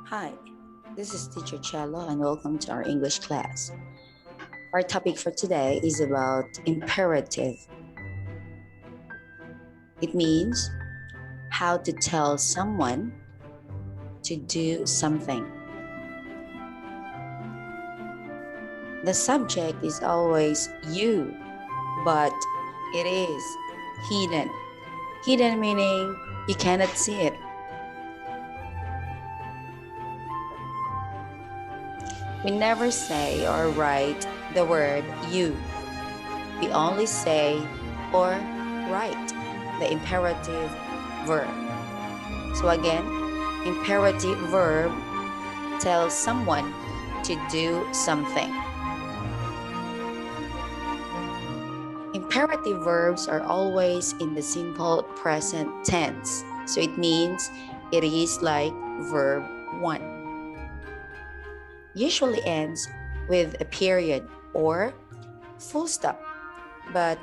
Hi, this is Teacher Cello and welcome to our English class. Our topic for today is about imperative. It means how to tell someone to do something. The subject is always you, but it is hidden. Hidden meaning you cannot see it. We never say or write the word you. We only say or write the imperative verb. So again, imperative verb tells someone to do something. Imperative verbs are always in the simple present tense. So it means it is like verb 1. Usually ends with a period or full stop, but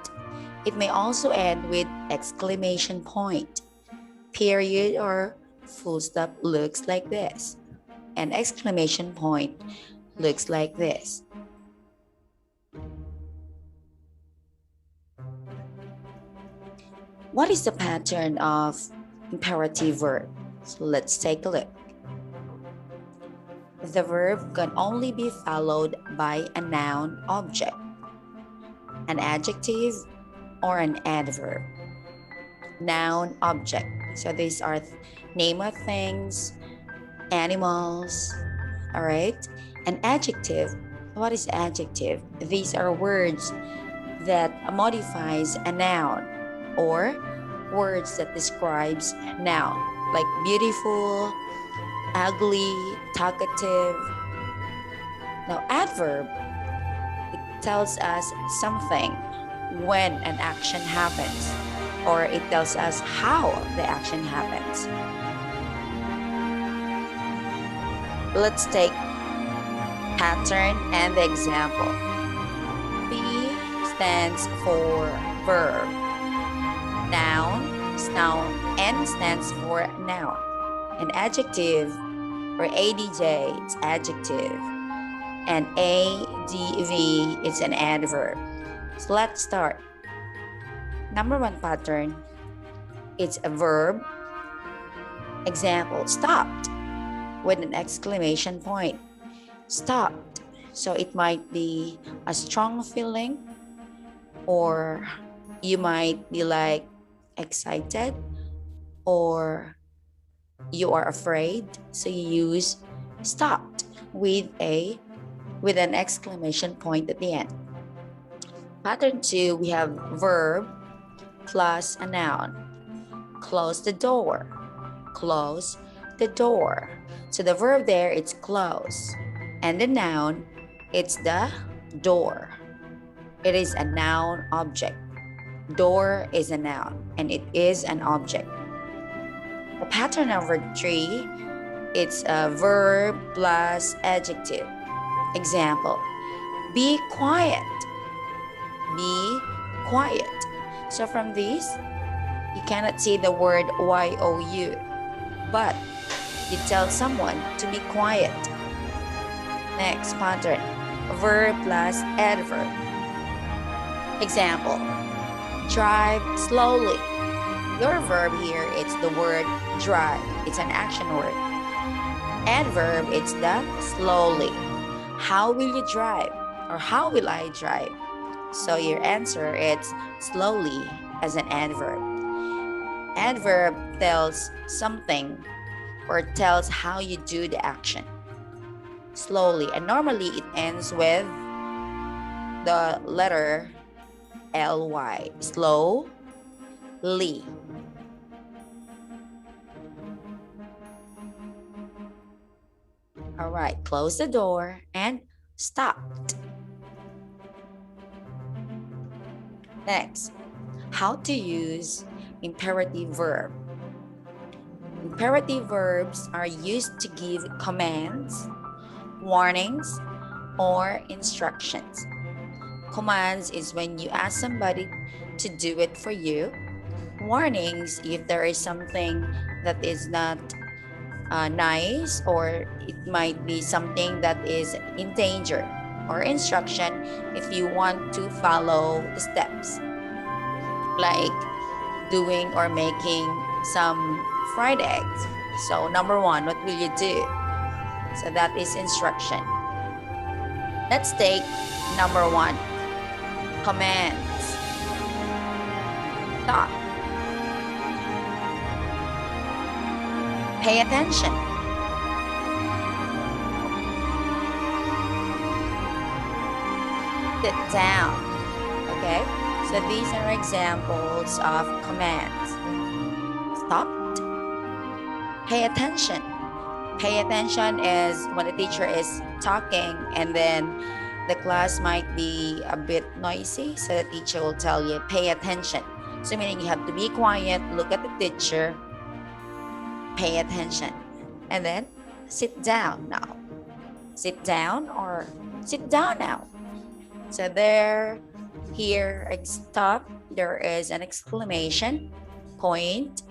it may also end with exclamation point. Period or full stop looks like this, and exclamation point looks like this. What is the pattern of imperative verb? So let's take a look. The verb can only be followed by a noun object, an adjective, or an adverb. Noun object. So these are name of things, animals, all right? An adjective. What is adjective? These are words that modifies a noun or words that describes a noun, like beautiful, ugly, talkative. Now, adverb, it tells us something when an action happens, or it tells us how the action happens. Let's take pattern and the example. P stands for verb. Noun, N stands for noun. An adjective or ADJ is adjective. And ADV is an adverb. So let's start. Number 1 pattern, it's a verb. Example, stopped with an exclamation point. Stopped. So it might be a strong feeling, or you might be like excited, or you are afraid. So you use stopped with an exclamation point at the end. Pattern 2, we have verb plus a noun. Close the door. Close the door. So the verb there, it's close. And the noun, it's the door. It is a noun object. Door is a noun and it is an object. The pattern number 3, it's a verb plus adjective. Example, be quiet. Be quiet. So from this, you cannot see the word Y-O-U, but you tell someone to be quiet. Next pattern, verb plus adverb. Example, drive slowly. Your verb here, it's the word drive. It's an action word. Adverb, it's the slowly. How will you drive? Or how will I drive? So your answer, it's slowly as an adverb. Adverb tells something or tells how you do the action. Slowly, and normally it ends with the letter ly. Slowly. All right, close the door and stopped. Next, how to use imperative verb. Imperative verbs are used to give commands, warnings, or instructions. Commands is when you ask somebody to do it for you. Warnings if there is something that is not nice, or it might be something that is in danger, or instruction if you want to follow the steps, like doing or making some fried eggs. So number one, what will you do? So that is instruction. Let's take number one, commands. Stop. Pay attention. Sit down. Okay, so these are examples of commands. Stop. Pay attention. Pay attention is when the teacher is talking and then the class might be a bit noisy, so the teacher will tell you, pay attention. So meaning you have to be quiet, look at the teacher, pay attention. And then sit down now. Sit down or sit down now. So there, here, stop, there is an exclamation point.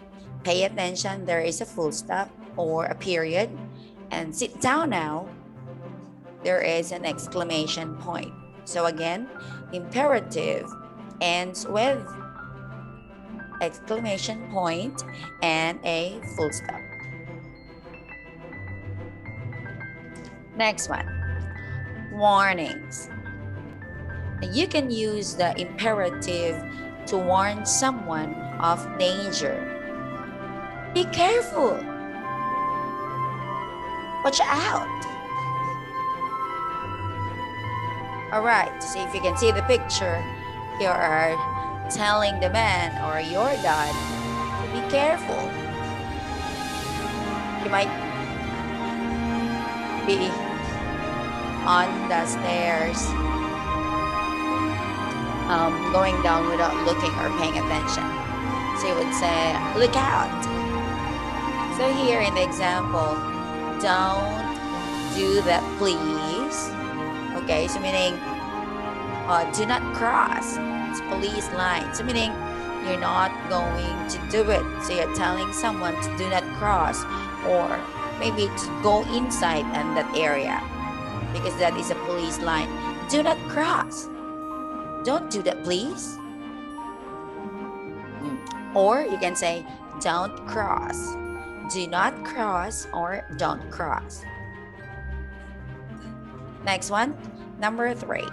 Pay attention, there is a full stop or a period. And sit down now, there is an exclamation point. So again, imperative ends with exclamation point and a full stop. Next one, warnings. You can use the imperative to warn someone of danger. Be careful. Watch out. Alright, so if you can see the picture, you are telling the man or your dad to be careful. He might be on the stairs, going down without looking or paying attention. So you would say, look out. So here in the example, don't do that, please. Okay, so meaning do not cross. It's police line. So meaning you're not going to do it. So you're telling someone to do not cross, or maybe to go inside in that area, because that is a police line. Do not cross. Don't do that, please. Or you can say, don't cross. Do not cross or don't cross. Next one, number 3,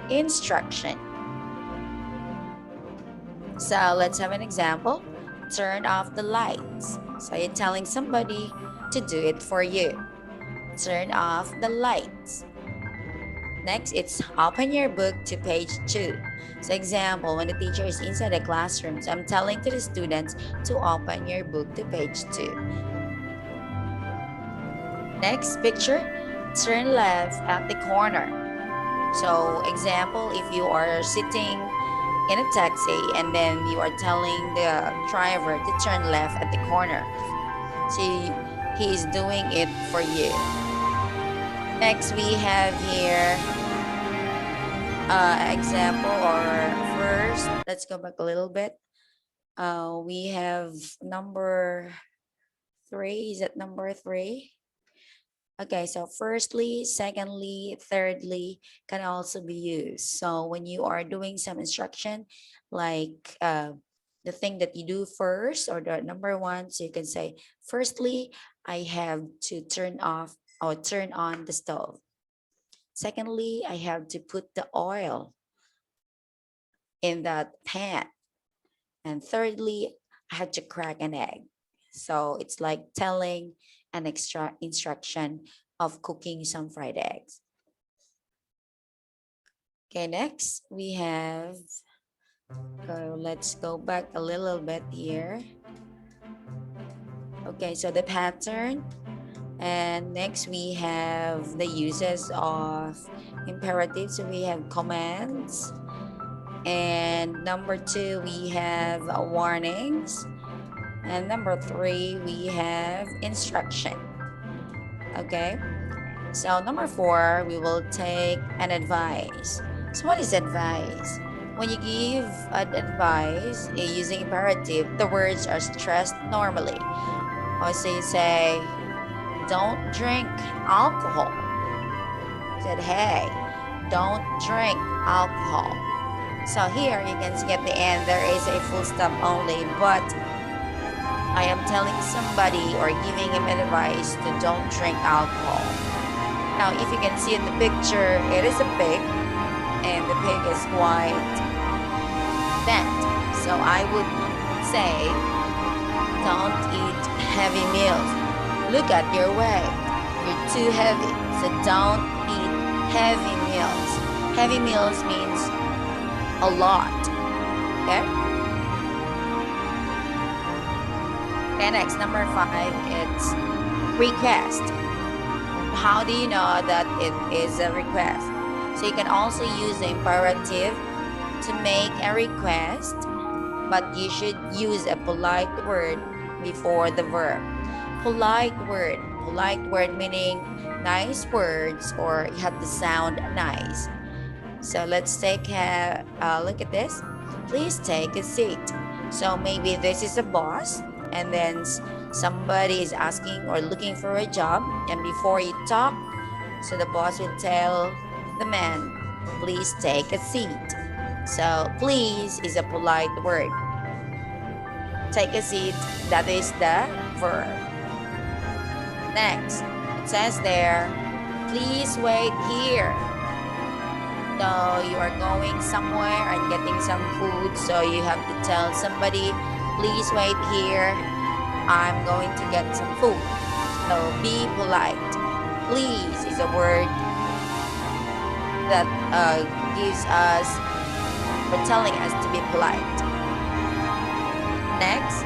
instruction. So let's have an example. Turn off the lights. So you're telling somebody to do it for you. Turn off the lights. Next, it's open your book to page 2. So example, when the teacher is inside the classroom, so I'm telling to the students to open your book to page 2. Next picture, turn left at the corner. So example, if you are sitting in a taxi and then you are telling the driver to turn left at the corner. So he is doing it for you. Next, we have here example, or first, let's go back a little bit. We have number 3. Is it number 3? Okay, so firstly, secondly, thirdly can also be used. So when you are doing some instruction, like the thing that you do first, or the number 1, so you can say, firstly, I have to turn off or turn on the stove. Secondly, I have to put the oil in that pan. And thirdly, I have to crack an egg. So it's like telling an extra instruction of cooking some fried eggs. Okay, next we have, let's go back a little bit here. Okay, so the pattern. And next we have the uses of imperatives. So we have commands. And number 2, we have warnings. And number 3, we have instruction. Okay, so number 4, we will take an advice. So what is advice? When you give an advice using imperative, the words are stressed normally. Also you say, don't drink alcohol. Said, hey, don't drink alcohol. So here you can see at the end there is a full stop only, but I am telling somebody or giving him advice to don't drink alcohol. Now, if you can see in the picture, it is a pig, and the pig is quite fat. So I would say, don't eat heavy meals. Look at your weight. You're too heavy. So don't eat heavy meals. Heavy meals means a lot. Okay? Okay, next, number 5, it's request. How do you know that it is a request? So you can also use the imperative to make a request, but you should use a polite word before the verb. Polite word meaning nice words, or you have to sound nice. So let's take a look at this. Please take a seat. So maybe this is a boss, and then somebody is asking or looking for a job, and before you talk, so the boss will tell the man, please take a seat. So please is a polite word. Take a seat, that is the verb. Next, it says there, please wait here. So you are going somewhere and getting some food, so you have to tell somebody, please wait here, I'm going to get some food. So be polite. Please is a word that gives us, or telling us to be polite. Next,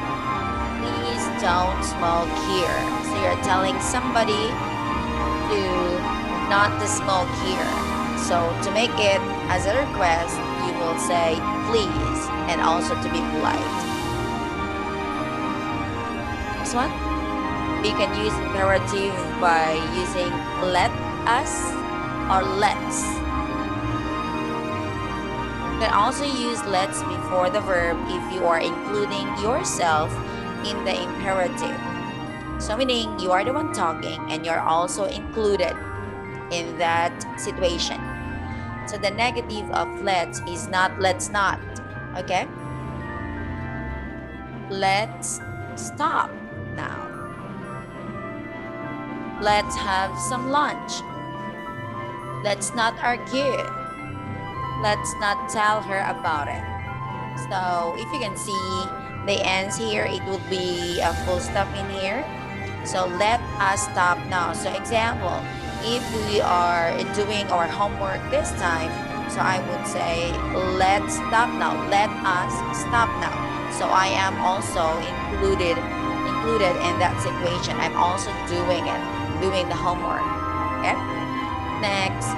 please don't smoke here. So you're telling somebody to not to smoke here. So to make it as a request, you will say please, and also to be polite. Next one, you can use imperative by using let us or let's. You can also use let's before the verb if you are including yourself in the imperative. So meaning you are the one talking and you're also included in that situation. So the negative of let's is not let's not. Okay? Let's stop now. Let's have some lunch. Let's not argue. Let's not tell her about it. So if you can see the ends here, it would be a full stop in here. So let us stop now. So example, if we are doing our homework this time, so I would say let's stop now. Let us stop now. So I am also included in that situation. I'm also doing the homework. Okay. Next,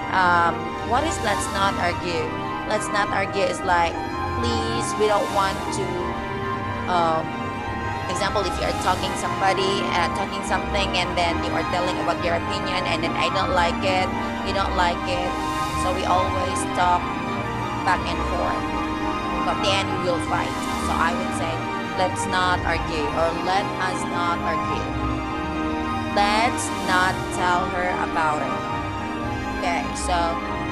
what is let's not argue? Let's not argue is like, please, we don't want to, example, if you're talking something and then you are telling about your opinion and then I don't like it, you don't like it. So we always talk back and forth. But then we will fight. So I would say, let's not argue, or let us not argue. Let's not tell her about it. Okay, so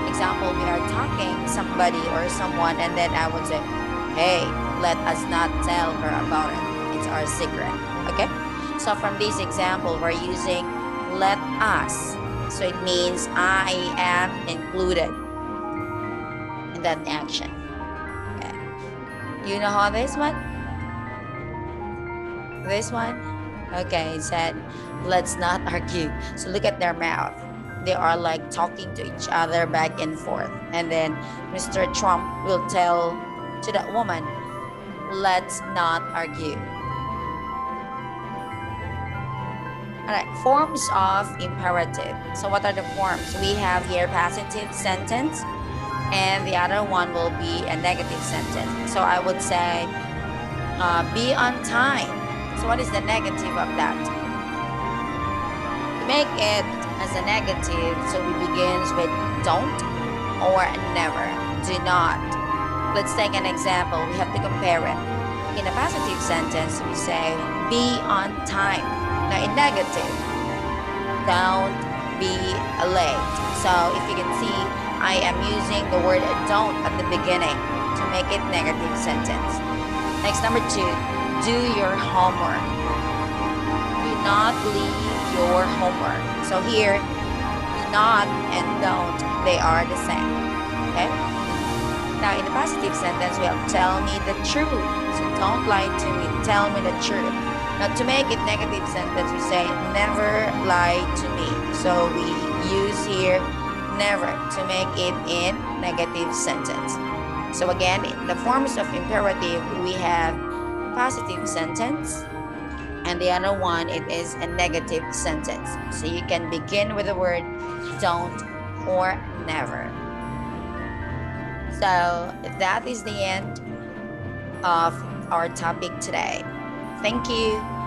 example, we are talking somebody or someone, and then I would say, hey, let us not tell her about it. It's our secret. Okay? So from this example, we're using let us. So it means I am included in that action. Okay. You know how this one? This one? Okay, it said, let's not argue. So look at their mouth. They are like talking to each other back and forth. And then Mr. Trump will tell to that woman, let's not argue. Alright, forms of imperative. So what are the forms? We have here passive sentence, and the other one will be a negative sentence. So I would say, be on time. So what is the negative of that? To make it as a negative, so we begins with don't or never, do not. Let's take an example. We have to compare it. In a positive sentence, we say be on time. Now in negative, don't be late. So if you can see, I am using the word don't at the beginning to make it negative sentence. Next, number 2, do your homework. Do not leave your homework. So here, do not and don't, they are the same. Okay? Now, in the positive sentence, we have tell me the truth. So don't lie to me, tell me the truth. Now, to make it negative sentence, we say never lie to me. So we use here never to make it in negative sentence. So again, in the forms of imperative, we have positive sentence, and the other one, it is a negative sentence. So you can begin with the word don't or never. So that is the end of our topic today. Thank you.